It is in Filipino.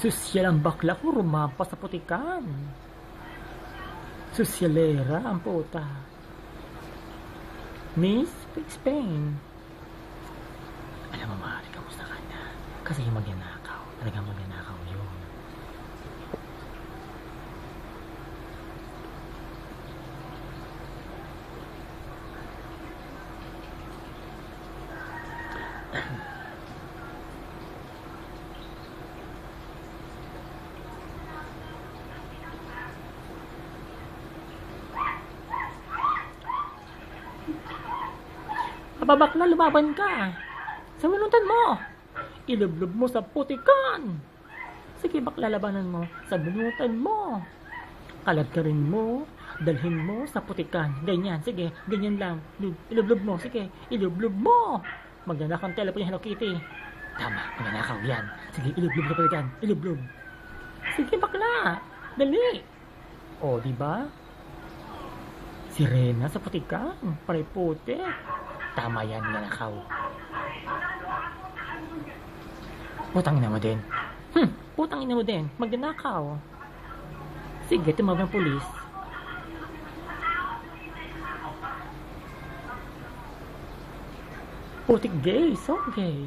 Sosyal ang bakla ko, rumampa sa putikan. Sosyalera ang puta. Miss, Spain. Alam mo, mahal, kamusta ka na? Kasi yung magnanakaw, talagang magnanakaw yun. Ababakla, lumaban ka. Sabunutan mo. Ilublob mo sa putikan. Sige, bakla, labanan mo. Sabunutan mo. Kalagkarin mo. Dalhin mo sa putikan. Ganyan, sige. Ganyan lang. Ilublob mo. Sige, ilublob mo. Magnanakaw ang telepon yung Hello Kitty. Tama, magnanakaw yan. Sige, ilublob sa putikan. Ilublob. Sige, bakla. Dali. O, diba? Sirena sa putikan. Paray puti. Tama yan, nanakaw. Putang ina mo din. Putang ina mo din. Magnanakaw. Sige, tumawag ng pulis. Putik gay, so gay.